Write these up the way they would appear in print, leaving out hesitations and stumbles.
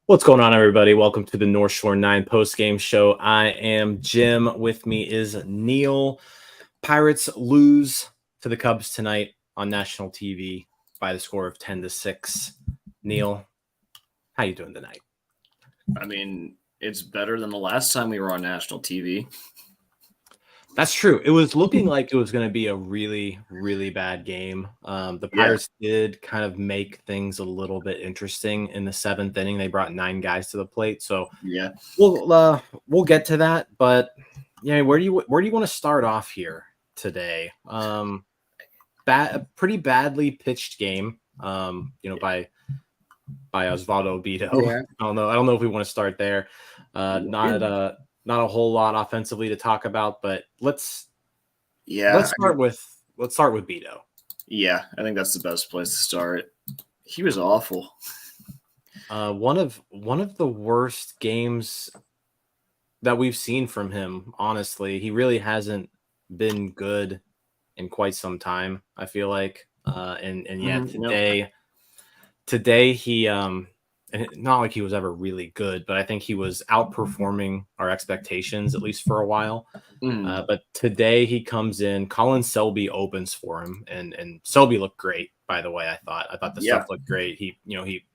What's going on, everybody? Welcome to the NS9 Postgame Show. I am Jim. With me is Neil. Pirates lose to the Cubs tonight on national TV by the score of 10-6. Neil, how you doing tonight? I mean, it's better than the last time we were on national TV. That's true. It was looking like it was going to be a really, really bad game. The Pirates did kind of make things a little bit interesting in the seventh inning. They brought 9 guys to the plate, so yeah, we'll get to that. But yeah, where do you want to start off here today? Pretty badly pitched game. By Osvaldo Bido. Yeah. I don't know if we want to start there. Not a whole lot offensively to talk about, but let's start with Bido. Yeah, I think that's the best place to start. He was awful. One of the worst games that we've seen from him, honestly. He really hasn't been good in quite some time, I feel like. Today he and not like he was ever really good, but I think he was outperforming our expectations, at least for a while. But today he comes in, Colin Selby opens for him, and Selby looked great, by the way. I thought the stuff looked great. He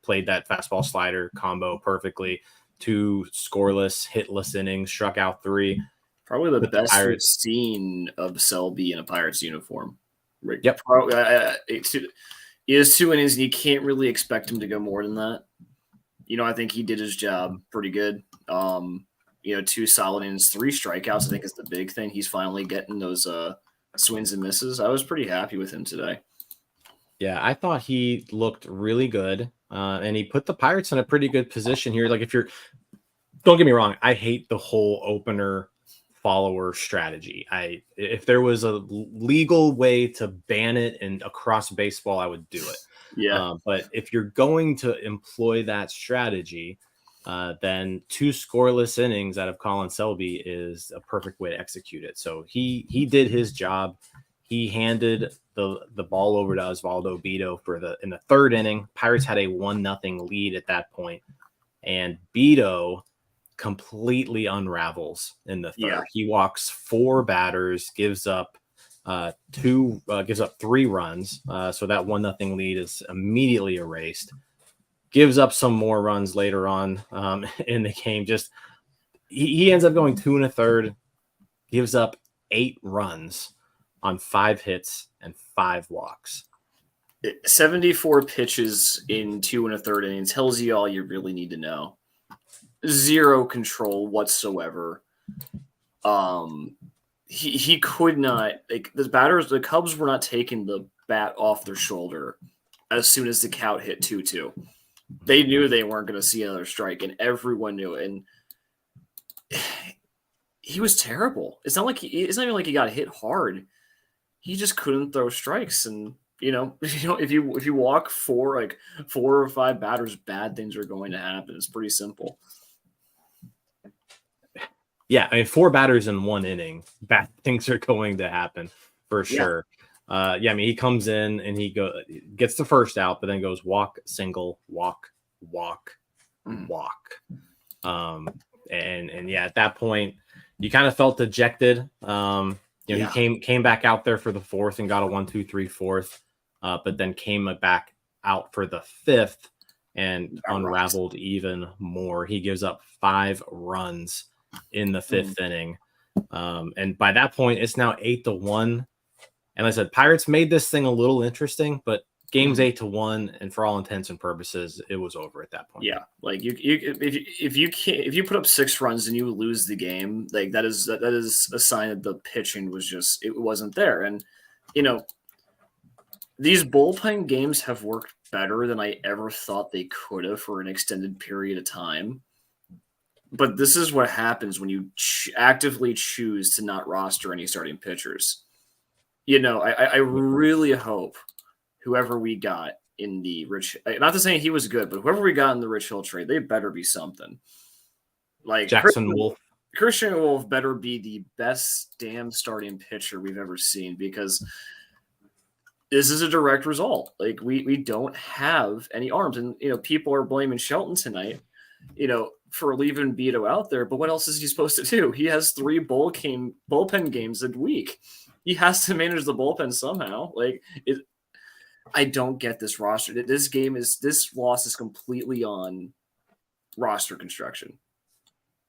played that fastball slider combo perfectly. 2 scoreless, hitless innings, struck out 3. Probably the best we've seen of Selby in a Pirates uniform. Yep. He has 2 innings, and you can't really expect him to go more than that. I think he did his job pretty good. 2 solid innings, 3 strikeouts, I think is the big thing. He's finally getting those swings and misses. I was pretty happy with him today. Yeah, I thought he looked really good, and he put the Pirates in a pretty good position here. Like, don't get me wrong, I hate the whole opener follower strategy. If there was a legal way to ban it and across baseball, I would do it. Yeah. But if you're going to employ that strategy, then 2 scoreless innings out of Colin Selby is a perfect way to execute it. So he did his job. He handed the ball over to Osvaldo Bido in the 3rd inning. Pirates had a 1-0 lead at that point, and Bido completely unravels in the 3rd. Yeah. He walks 4 batters, gives up 3 runs. So that 1-0 lead is immediately erased. Gives up some more runs later on in the game. Just he ends up going 2 1/3. Gives up 8 runs on 5 hits and 5 walks. 74 pitches in 2 1/3 innings tells you all you really need to know. 0 control whatsoever. He could not, like, the Cubs were not taking the bat off their shoulder as soon as the count hit 2-2. They knew they weren't going to see another strike, and everyone knew it. And he was terrible. It's not even like he got hit hard. He just couldn't throw strikes. And if you walk 4 or 5 batters, bad things are going to happen. It's pretty simple. Yeah, I mean, 4 batters in 1 inning, bad things are going to happen for sure. I mean, he comes in and he gets the first out, but then goes walk, single, walk, walk, walk. And at that point, you kind of felt dejected. He came back out there for the 4th and got a 1-2-3 4th, but then came back out for the 5th and unraveled even more. He gives up 5 runs in the 5th inning. And by that point, it's now 8-1. And like I said, Pirates made this thing a little interesting, but game's 8-1, and for all intents and purposes, it was over at that point. Yeah, like if you put up 6 runs and you lose the game, like that is a sign that the pitching was it wasn't there. And These bullpen games have worked better than I ever thought they could have for an extended period of time. But this is what happens when you actively choose to not roster any starting pitchers. I really hope whoever we got in the Rich, not to say he was good, but whoever we got in the Rich Hill trade, they better be something. Like Jackson Wolf. Christian Wolf better be the best damn starting pitcher we've ever seen, because this is a direct result. Like we don't have any arms, and people are blaming Shelton tonight, for leaving Beto out there. But what else is he supposed to do? He has 3 bullpen games a week. He has to manage the bullpen somehow. I don't get this roster. This loss is completely on roster construction,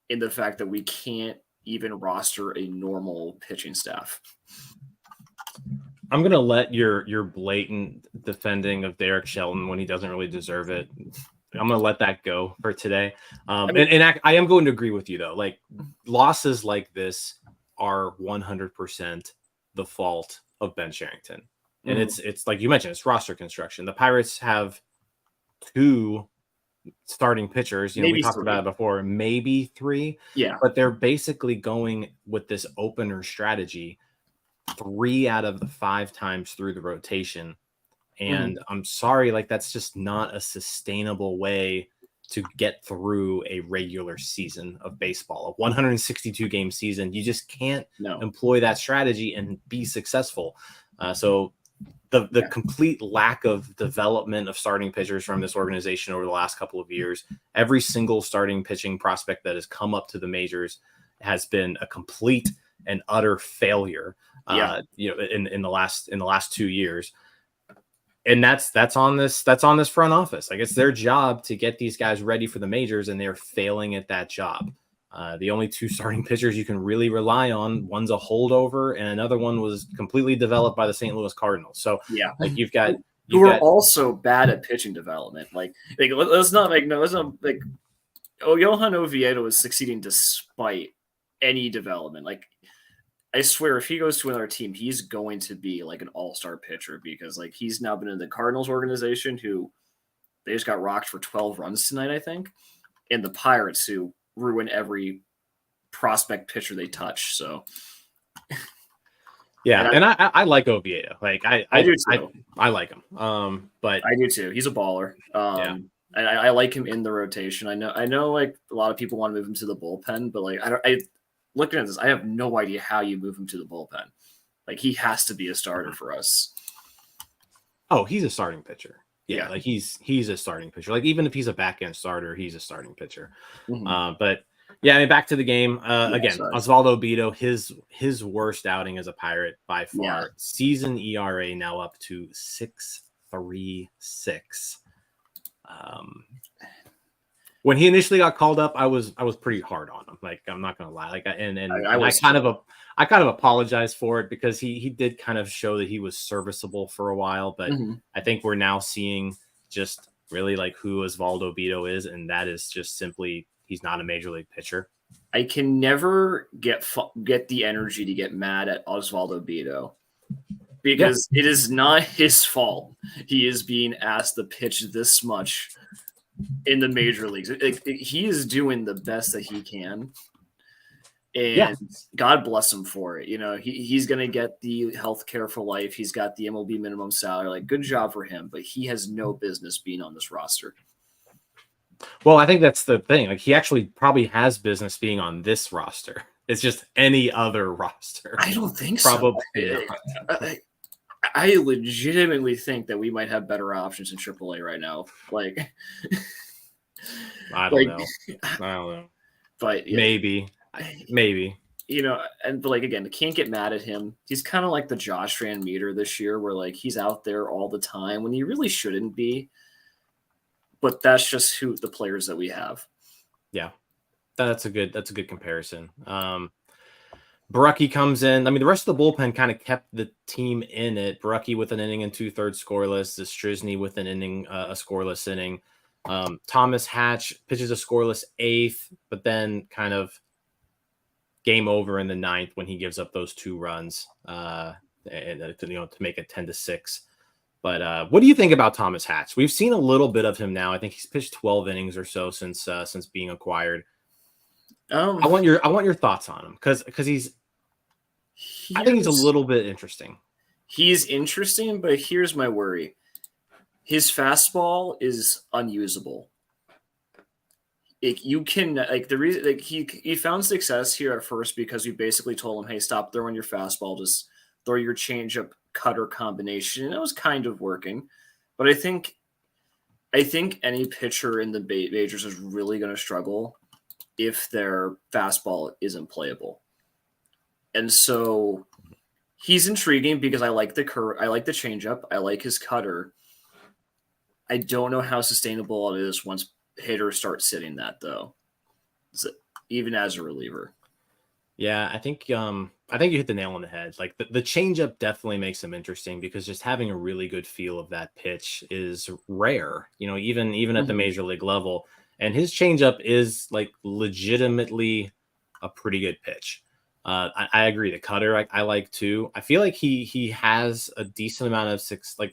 in the fact that we can't even roster a normal pitching staff. I'm gonna let your blatant defending of Derek Shelton when he doesn't really deserve it. I'm gonna let that go for today. I am going to agree with you though. Like, losses like this are 100% the fault of Ben Cherington, and it's like you mentioned, it's roster construction. The Pirates have 2 starting pitchers. We talked about it before, maybe 3. Yeah, but they're basically going with this opener strategy 3 out of the 5 times through the rotation. And I'm sorry, like, that's just not a sustainable way to get through a regular season of baseball, a 162 game season. You just can't employ that strategy and be successful. So the complete lack of development of starting pitchers from this organization over the last couple of years, every single starting pitching prospect that has come up to the majors has been a complete and utter failure. In the last 2 years. And that's on this front office. Like, it's their job to get these guys ready for the majors, and they're failing at that job. The only 2 starting pitchers you can really rely on, one's a holdover, and another one was completely developed by the St. Louis Cardinals. So like you've got also bad at pitching development. Let's not Johan Oviedo is succeeding despite any development. Like, I swear, if he goes to another team, he's going to be like an all-star pitcher, because like he's now been in the Cardinals organization, who they just got rocked for 12 runs tonight, I think, and the Pirates, who ruin every prospect pitcher they touch. So yeah, and I like Oviedo. Like I do too. I like him. But I do too. He's a baller. And I like him in the rotation. I know like a lot of people want to move him to the bullpen, but like looking at this, I have no idea how you move him to the bullpen. Like, he has to be a starter for us. Oh, he's a starting pitcher. Yeah, like he's a starting pitcher. Like, even if he's a back end starter, he's a starting pitcher. But yeah, I mean, back to the game again. Osvaldo Bido, his worst outing as a Pirate by far. Yeah. Season ERA now up to 6.36. When he initially got called up, I was pretty hard on him. Like, I'm not gonna lie. Like, I kind of apologized for it, because he did kind of show that he was serviceable for a while. But I think we're now seeing just really like who Osvaldo Bido is, and that is just simply he's not a major league pitcher. I can never get the energy to get mad at Osvaldo Bido, because it is not his fault. He is being asked to pitch this much in the major leagues. He is doing the best that he can, and God bless him for it. He's going to get the health care for life. He's got the MLB minimum salary. Like, good job for him, but he has no business being on this roster. Well, I think that's the thing. Like, he actually probably has business being on this roster. It's just any other roster. I don't think probably so. I legitimately think that we might have better options in AAA right now. Like, I don't know. But maybe. But like, again, can't get mad at him. He's kind of like the Josh Van Meter this year, where like he's out there all the time when he really shouldn't be. But that's just who the players that we have. Yeah, that's a good comparison. Barucki comes in. I mean, the rest of the bullpen kind of kept the team in it. Barucki with an inning and 2/3 scoreless. Strisny with an inning, a scoreless inning. Thomas Hatch pitches a scoreless 8th, but then kind of game over in the 9th when he gives up those 2 runs, to make it 10-6. But what do you think about Thomas Hatch? We've seen a little bit of him now. I think he's pitched 12 innings or so since being acquired. I want your thoughts on him because I think he's a little bit interesting. He's interesting, but here's my worry. His fastball is unusable. You can the reason he found success here at first because you basically told him, hey, stop throwing your fastball, just throw your changeup cutter combination, and it was kind of working. But I think any pitcher in the majors is really going to struggle if their fastball isn't playable. And so he's intriguing because I like the changeup, I like his cutter. I don't know how sustainable it is once hitters start sitting that, though, even as a reliever. Yeah, I think you hit the nail on the head. Like the changeup definitely makes him interesting because just having a really good feel of that pitch is rare, even at the major league level. And his changeup is like legitimately a pretty good pitch. I agree. The cutter I like too. I feel like he has a decent amount of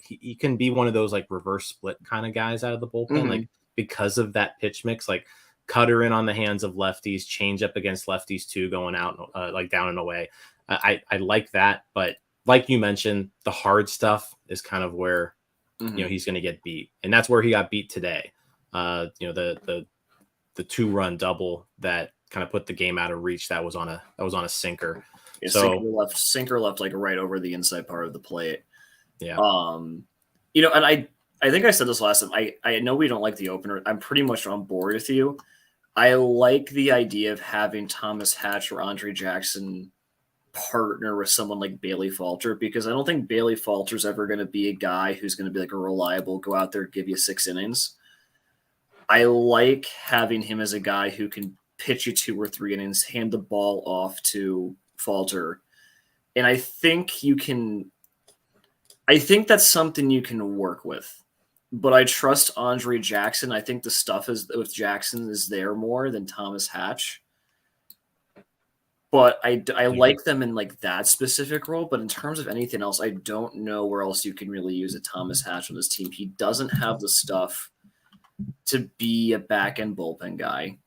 he can be one of those like reverse split kind of guys out of the bullpen, like because of that pitch mix, like cutter in on the hands of lefties, change up against lefties too, going out like down and away. I like that, but like you mentioned, the hard stuff is kind of where he's going to get beat, and that's where he got beat today. The 2-run double that kind of put the game out of reach. That was on a sinker. Yeah, sinker left like right over the inside part of the plate. Yeah. And I think I said this last time. I know we don't like the opener. I'm pretty much on board with you. I like the idea of having Thomas Hatch or Andre Jackson partner with someone like Bailey Falter, because I don't think Bailey Falter's ever going to be a guy who's going to be like a reliable, go out there, give you 6 innings. I like having him as a guy who can pitch you 2 or 3 innings, hand the ball off to Falter. And I think that's something you can work with. But I trust Andre Jackson. I think the stuff with Jackson is there more than Thomas Hatch. But I like them in like that specific role. But in terms of anything else, I don't know where else you can really use a Thomas Hatch on this team. He doesn't have the stuff to be a back-end bullpen guy.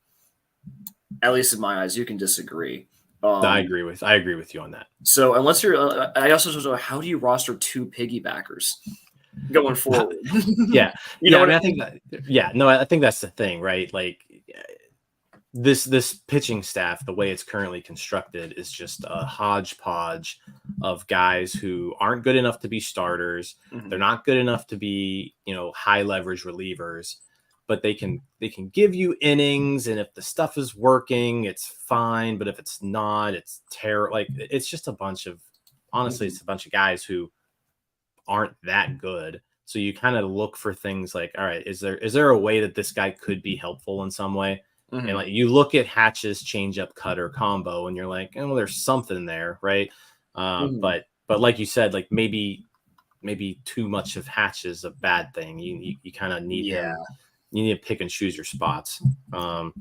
At least in my eyes. You can disagree. I agree with you on that. So unless you're, I also don't know, how do you roster 2 piggybackers going forward? Yeah. I think I think that's the thing, right? Like this pitching staff, the way it's currently constructed, is just a hodgepodge of guys who aren't good enough to be starters. They're not good enough to be, high leverage relievers, but they can give you innings, and if the stuff is working, it's fine. But if it's not, it's terrible. Like it's just a bunch of guys who aren't that good. So you kind of look for things like, all right, is there a way that this guy could be helpful in some way? And like you look at Hatch's changeup cutter combo, and you're like, oh, there's something there, right? But like you said, like maybe too much of Hatch is a bad thing. You kind of need him. You need to pick and choose your spots. I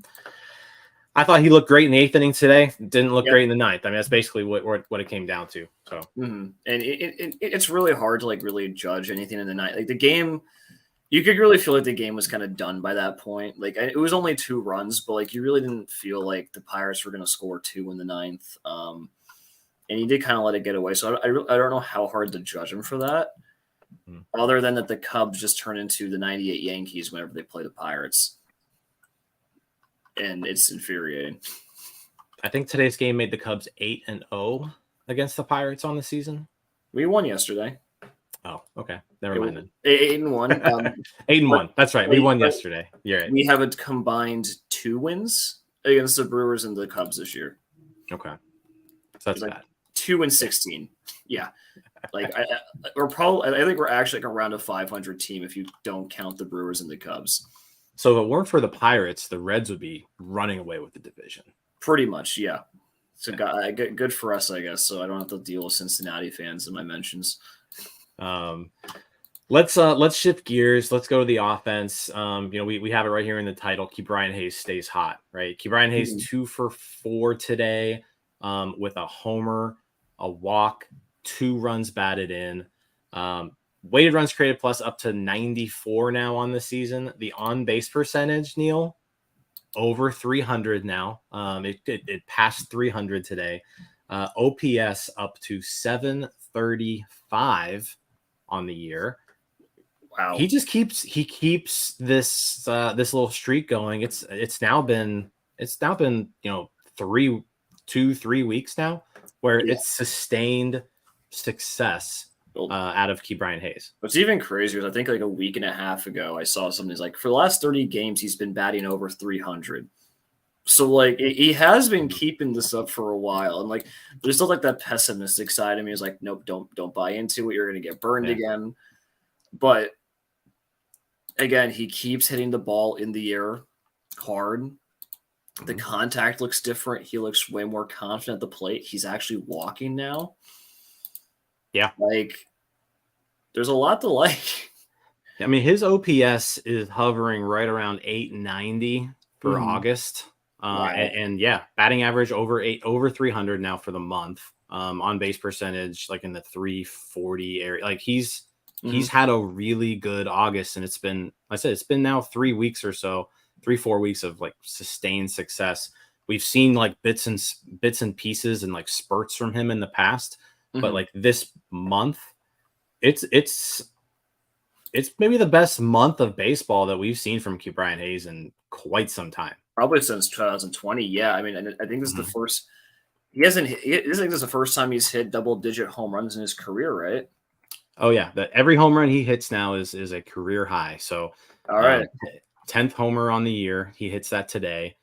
thought he looked great in the 8th inning today. Didn't look great in the 9th. I mean, that's basically what it came down to. So, and it's really hard to like really judge anything in the 9th. Like the game, you could really feel like the game was kind of done by that point. Like it was only 2 runs, but like you really didn't feel like the Pirates were going to score 2 in the 9th. And he did kind of let it get away. So I don't know how hard to judge him for that. Other than that, the Cubs just turn into the 98 Yankees whenever they play the Pirates. And it's infuriating. I think today's game made the Cubs 8-0 against the Pirates on the season. We won yesterday. Oh, okay. Never mind then. 8-1. 8-1. That's right. We won yesterday. You're right. We have a combined 2 wins against the Brewers and the Cubs this year. Okay. So that's bad. 2-16. Yeah. Like I think we're actually like around a 500 team if you don't count the Brewers and the Cubs. So if it weren't for the Pirates, the Reds would be running away with the division. Pretty much, yeah. So good for us, I guess. So I don't have to deal with Cincinnati fans in my mentions. Let's shift gears. Let's go to the offense. We have it right here in the title. Ke'Bryan Hayes stays hot, right? Ke'Bryan Hayes 2 for 4 today, with a homer, a walk, 2 runs batted in. weighted runs created plus up to 94 now on the season. The on-base percentage, Neil, over 300 now. It passed 300 today. OPS up to 735 on the year. Wow. He keeps this little streak going. It's now been 3 weeks now where it's sustained success out of Ke'Bryan Hayes. What's even crazier is I think like a week and a half ago I saw something like for the last 30 games he's been batting over 300. So like he has been keeping this up for a while, and like there's still like that pessimistic side of me is like, nope, don't buy into it. You're gonna get burned again. But again, he keeps hitting the ball in the air hard. The contact looks different. He looks way more confident at the plate. He's actually walking now. Yeah, like there's a lot to like. I mean, his OPS is hovering right around 890 for August. And batting average over 300 now for the month. On base percentage, like in the 340 area. Like he's had a really good August, and it's been now 3 weeks or so, 3-4 weeks of like sustained success. We've seen like bits and pieces and like spurts from him in the past, but like this month, it's maybe the best month of baseball that we've seen from Ke'Bryan Hayes in quite some time. Probably since 2020. Yeah. I mean, I think this is the first this is the first time he's hit double-digit home runs in his career, right? Oh yeah. Every home run he hits now is a career high. So all right. 10th homer on the year. He hits that today.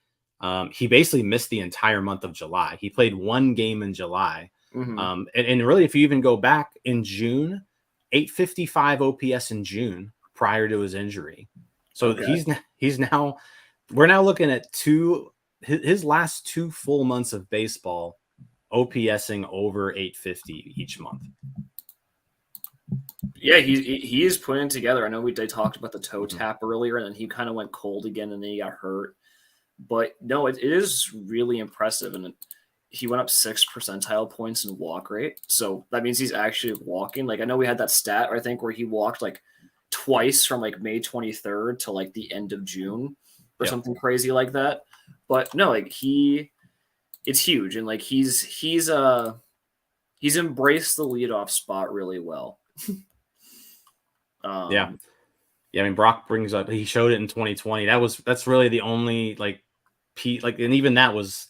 He basically missed the entire month of July. He played one game in July. And really, if you even go back in June, 855 OPS in June prior to his injury. So we're now looking at his last 2 full months of baseball, OPSing over 850 each month. Yeah, he is putting together. I know they talked about the toe tap earlier, and then he kind of went cold again, and then he got hurt. But no, it is really impressive, and he went up 6 percentile points in walk rate. So that means he's actually walking. Like I know we had that stat, I think, where he walked like twice from like May 23rd to like the end of June or something crazy like that. But no, like it's huge, and like he's embraced the leadoff spot really well. I mean, Brock brings up, he showed it in 2020. That's really the only and even that was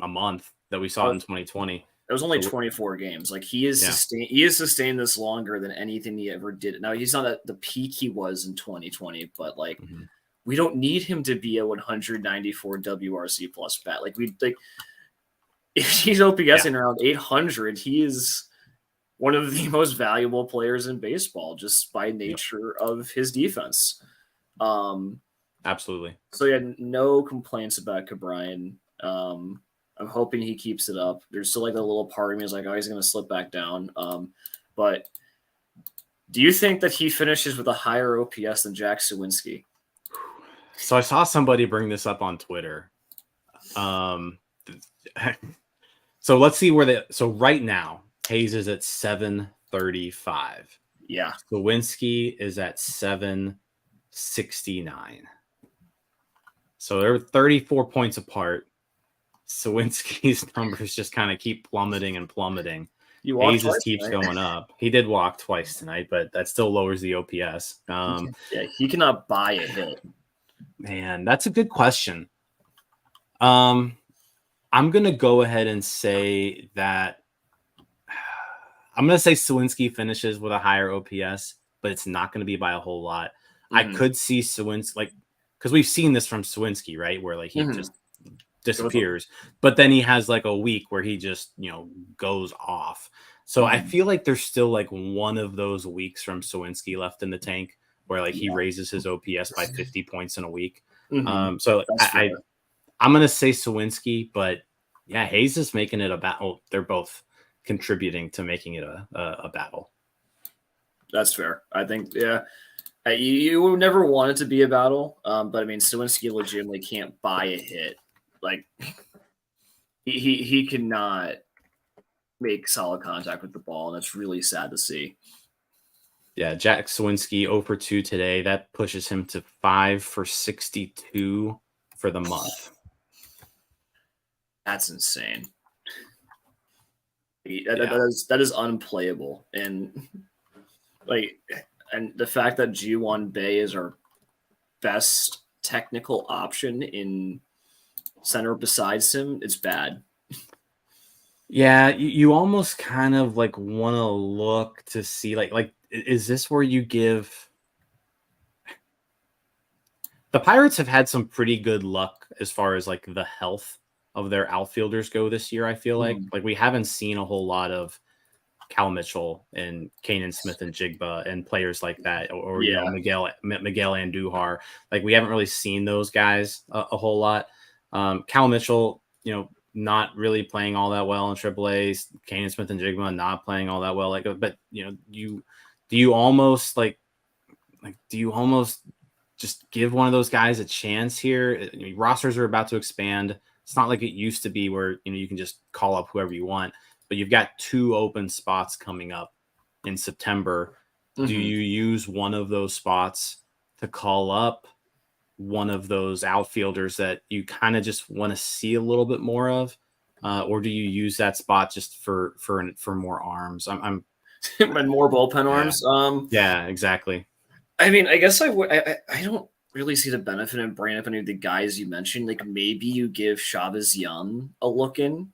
a month that we saw in 2020. It was only 24 games. Like he has sustained this longer than anything he ever did. Now he's not at the peak he was in 2020, but like we don't need him to be a 194 WRC plus bat. If he's OPSing around 800, he is one of the most valuable players in baseball just by nature of his defense. Absolutely. So yeah, no complaints about Ke'Bryan. I'm hoping he keeps it up. There's still like a little part of me is like, oh, he's going to slip back down. But do you think that he finishes with a higher OPS than Jack Suwinski? So I saw somebody bring this up on Twitter. So let's see so right now, Hayes is at 735. Yeah. Suwinski is at 769. So they're 34 points apart. Suwinski's numbers just kind of keep plummeting and plummeting. Hayes keeps going up. He did walk twice tonight, but that still lowers the OPS. He cannot buy a hit. Man, that's a good question. I'm going to go ahead and say that Suwinski finishes with a higher OPS, but it's not going to be by a whole lot. I could see Suwinski, because we've seen this from Suwinski, right? Where he just disappears, but then he has like a week where he just, goes off. So I feel like there's still like one of those weeks from Suwinski left in the tank where he raises his OPS by 50 points in a week. So I'm going to say Suwinski, but yeah, Hayes is making it a battle. They're both contributing to making it a battle. That's fair. I think, you would never want it to be a battle. But I mean, Suwinski legitimately can't buy a hit. Like he cannot make solid contact with the ball, and it's really sad to see. Yeah, Jack Swinski 0 for 2 today. That pushes him to 5 for 62 for the month. That's insane. That is unplayable. And the fact that Ji-won Bae is our best technical option in center besides him, it's bad. Yeah, you almost kind of like want to look to see like is this where you give the Pirates have had some pretty good luck as far as like the health of their outfielders go this year. I feel like we haven't seen a whole lot of Cal Mitchell and Kanan Smith and Jigba and players like that, or you know Miguel Andujar. Like we haven't really seen those guys a whole lot. Cal Mitchell, you know, not really playing all that well in AAA. Kanan Smith and Jigba not playing all that well. Like, but you know, do you almost just give one of those guys a chance here? I mean, rosters are about to expand. It's not like it used to be where, you know, you can just call up whoever you want, but you've got 2 open spots coming up in September. Do you use one of those spots to call up one of those outfielders that you kind of just want to see a little bit more of? Or do you use that spot just for more arms? I'm and more bullpen arms. Yeah, exactly. I mean, I guess I don't really see the benefit in bringing up any of the guys you mentioned. Like maybe you give Chavez Young a look in,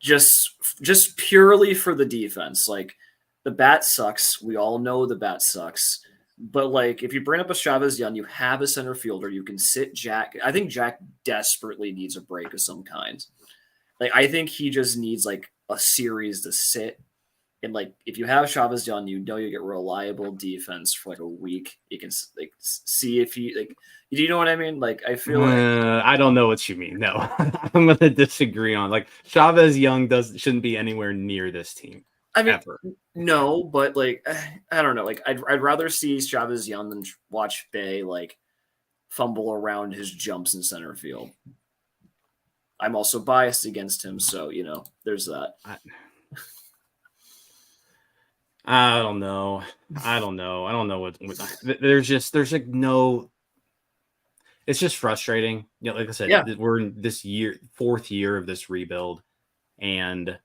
just purely for the defense. Like the bat sucks. We all know the bat sucks. But like if you bring up a Chavez Young, you have a center fielder. You can sit Jack. I think Jack desperately needs a break of some kind. Like I think he just needs like a series to sit. And like, if you have Chavez Young, you know you get reliable defense for like a week. You can like see if you like. Do you know what I mean? Like, I feel like I don't know what you mean. No, I'm going to disagree on like Chavez Young shouldn't be anywhere near this team. I mean, ever. No, but like I don't know. Like I'd rather see Chavez Young than watch Bae like fumble around his jumps in center field. I'm also biased against him, so you know, there's that. I don't know. I don't know what there's like no. It's just frustrating. You know, like I said, we're in this 4th year of this rebuild, and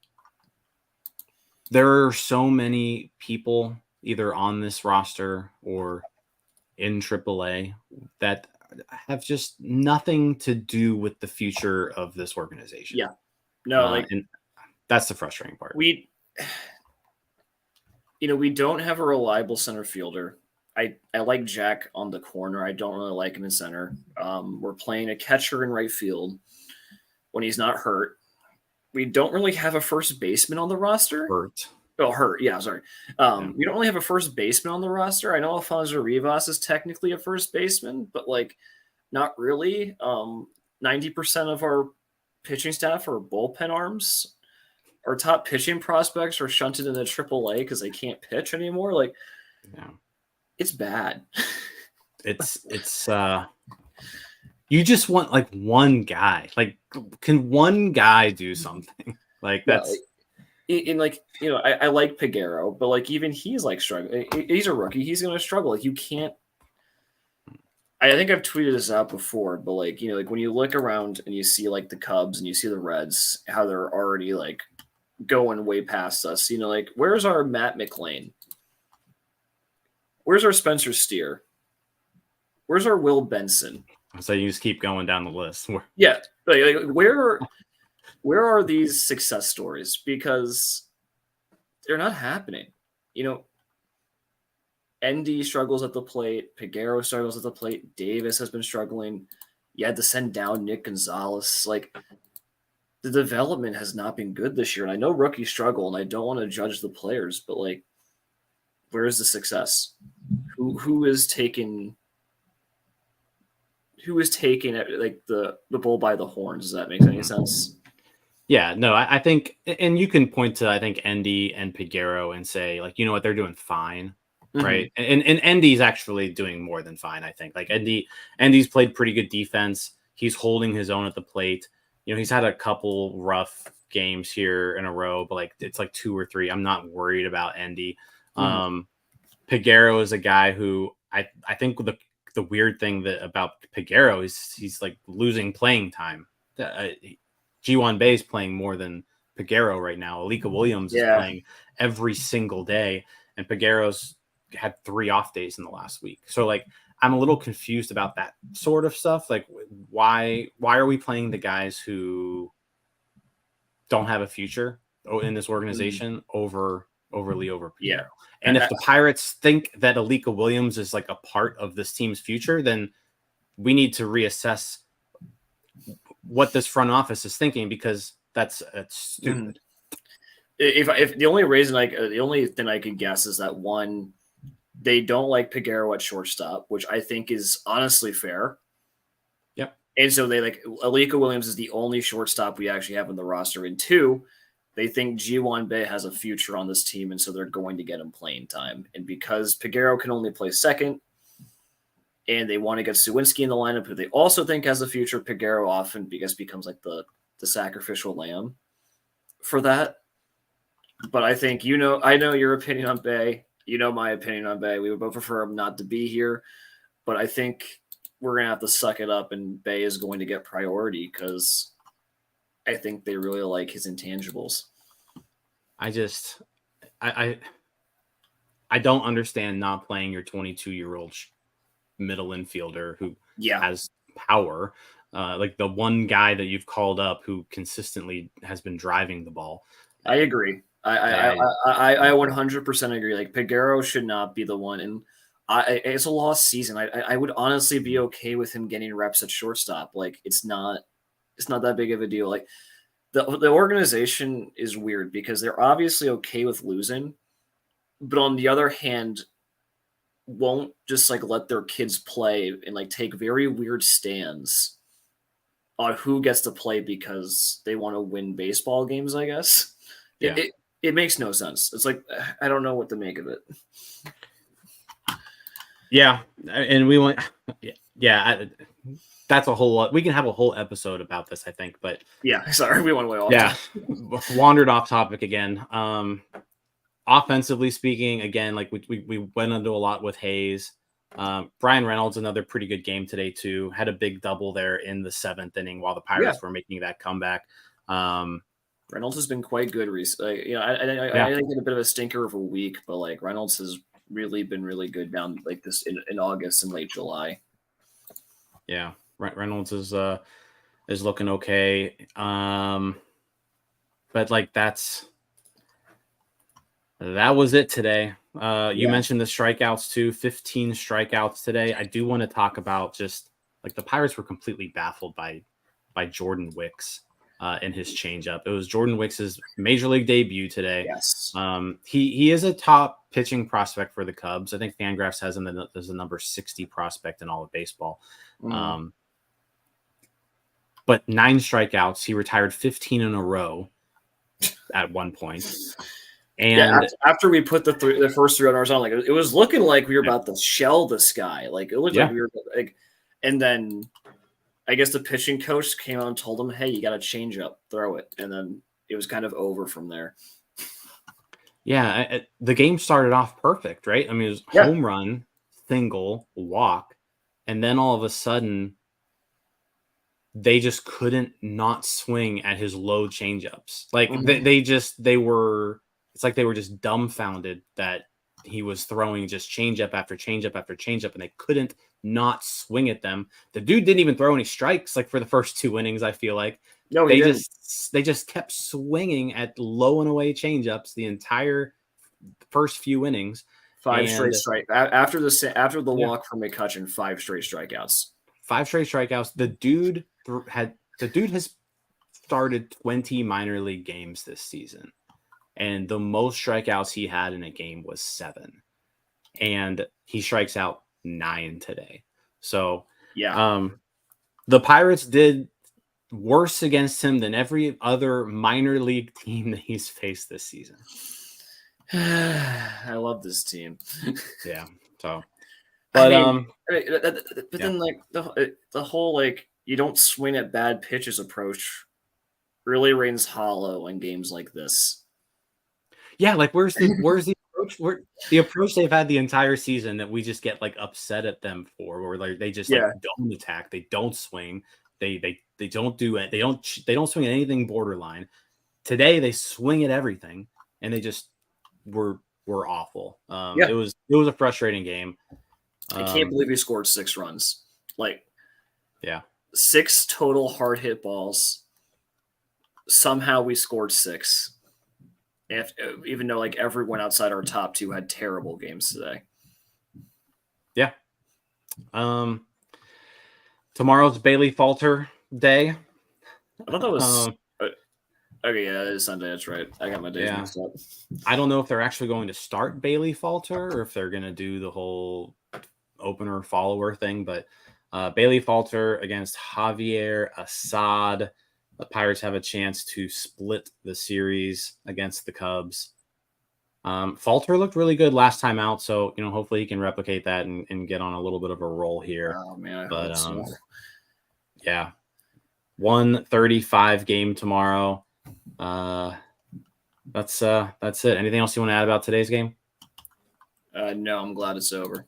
there are so many people either on this roster or in AAA that have just nothing to do with the future of this organization. Yeah, no, and that's the frustrating part. We don't have a reliable center fielder. I like Jack on the corner. I don't really like him in center. We're playing a catcher in right field when he's not hurt. We don't really have a first baseman on the roster. Hurt. Yeah, sorry. We don't really have a first baseman on the roster. I know Alfonso Rivas is technically a first baseman, but like not really. 90% of our pitching staff are bullpen arms. Our top pitching prospects are shunted into AAA because they can't pitch anymore. Like, it's bad. It's you just want like one guy. Like, can one guy do something? Like that's in like, you know, I like Peguero, but like even he's like struggling. He's a rookie. He's going to struggle. Like you can't. I think I've tweeted this out before, but like, you know, like when you look around and you see like the Cubs and you see the Reds, how they're already like going way past us. You know, like where's our Matt McLean? Where's our Spencer Steer? Where's our Will Benson? So you just keep going down the list. Yeah, like where are these success stories? Because they're not happening. You know, ND struggles at the plate. Peguero struggles at the plate. Davis has been struggling. You had to send down Nick Gonzalez. Like the development has not been good this year. And I know rookies struggle, and I don't want to judge the players, but like, where is the success? Who is taking it like the bull by the horns? Does that make any sense? Yeah, no, I think, and you can point to I think Endy and Peguero and say like, you know what, they're doing fine, right? And Endy's actually doing more than fine. I think like Endy's played pretty good defense. He's holding his own at the plate. You know, he's had a couple rough games here in a row, but like it's like 2 or 3. I'm not worried about Endy. Peguero is a guy who I think the weird thing about Peguero is he's like losing playing time. G1 Bay is playing more than Peguero right now. Alika Williams is playing every single day, and Peguero's had 3 off days in the last week. So like I'm a little confused about that sort of stuff. Like why are we playing the guys who don't have a future in this organization over Peguero? Yeah. And if the Pirates think that Alika Williams is like a part of this team's future, then we need to reassess what this front office is thinking, because that's stupid. If the only reason the only thing I could guess is that, one, they don't like Peguero at shortstop, which I think is honestly fair. Yep. And so they like Alika Williams is the only shortstop we actually have in the roster. And 2, they think G1 Bay has a future on this team, and so they're going to get him playing time. And because Peguero can only play second, and they want to get Suwinski in the lineup, who they also think has a future, Peguero often becomes like the sacrificial lamb for that. But I think I know your opinion on Bay. You know my opinion on Bay. We would both prefer him not to be here, but I think we're gonna have to suck it up, and Bay is going to get priority because I think they really like his intangibles. I don't understand not playing your 22-year-old middle infielder who has power, like the one guy that you've called up who consistently has been driving the ball. I agree. I 100% agree. Like Peguero should not be the one, and it's a lost season. I would honestly be okay with him getting reps at shortstop. Like it's not that big of a deal. Like the organization is weird because they're obviously okay with losing, but on the other hand, won't just like let their kids play and like take very weird stands on who gets to play because they want to win baseball games, I guess. Yeah. It makes no sense. It's like, I don't know what to make of it. Yeah. And we want, that's a whole lot. We can have a whole episode about this, I think, but yeah, sorry. We went way off. Yeah. Wandered off topic again. Offensively speaking, again, like we went into a lot with Hayes. Brian Reynolds, another pretty good game today too. Had a big double there in the 7th inning while the Pirates were making that comeback. Reynolds has been quite good recently. I think in a bit of a stinker of a week, but like Reynolds has really been really good down like this in August and late July. Yeah, Reynolds is looking okay. But like that was it today. You mentioned the strikeouts too, 15 strikeouts today. I do want to talk about just like the Pirates were completely baffled by Jordan Wicks in his changeup. It was Jordan Wicks's major league debut today. Yes. He is a top pitching prospect for the Cubs. I think Fangraphs has him as the number 60 prospect in all of baseball. But 9 strikeouts. He retired 15 in a row at one point. And after we put the first 3 runners on, like it was looking like we were about to shell this guy. Like it looked like we were like, and then I guess the pitching coach came out and told him, "Hey, you got to change up, throw it," and then it was kind of over from there. Yeah, the game started off perfect, right? I mean, it was home run, single, walk, and then all of a sudden, they just couldn't not swing at his low changeups. Like they were. It's like they were just dumbfounded that he was throwing just changeup after changeup after changeup, and they couldn't not swing at them. The dude didn't even throw any strikes like for the first 2 innings. I feel like they just kept swinging at low and away changeups the entire first few innings. 5 straight strike after the walk from McCutchen. 5 straight strikeouts. 5 straight strikeouts. The dude has started 20 minor league games this season. And the most strikeouts he had in a game was 7. And he strikes out 9 today. So, the Pirates did worse against him than every other minor league team that he's faced this season. I love this team. Yeah. So, but then like the whole like you don't swing at bad pitches approach really rings hollow in games like this. Yeah, like where's the approach the approach they've had the entire season that we just get like upset at them for, where like they just like don't attack, they don't swing, they don't do it, they don't swing at anything borderline. Today they swing at everything, and they just were awful. It was a frustrating game. I can't believe we scored 6 runs. Like, yeah, 6 total hard hit balls. Somehow we scored 6. Even though like everyone outside our top 2 had terrible games today. Yeah. Tomorrow's Bailey Falter day. I thought that was okay. Yeah, it is Sunday. That's right. I got my days mixed up. I don't know if they're actually going to start Bailey Falter or if they're going to do the whole opener follower thing. But Bailey Falter against Javier Assad. The Pirates have a chance to split the series against the Cubs. Falter looked really good last time out, so hopefully he can replicate that and get on a little bit of a roll here. Oh man, but yeah, 1:35 game tomorrow. That's it. Anything else you want to add about today's game? No, I'm glad it's over.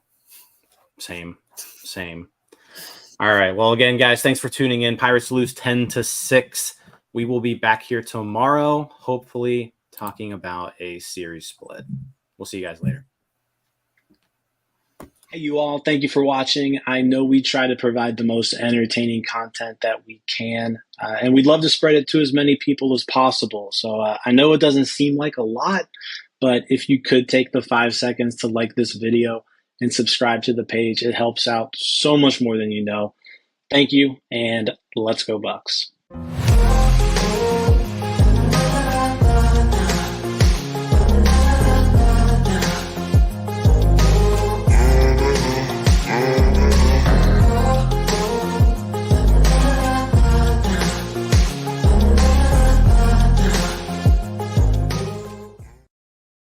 Same. All right. Well, again, guys, thanks for tuning in. Pirates lose 10-6. We will be back here tomorrow, hopefully talking about a series split. We'll see you guys later. Hey, you all. Thank you for watching. I know we try to provide the most entertaining content that we can, and we'd love to spread it to as many people as possible. So I know it doesn't seem like a lot, but if you could take the 5 seconds to like this video and subscribe to the page, it helps out so much more than you know. Thank you, and let's go Bucks.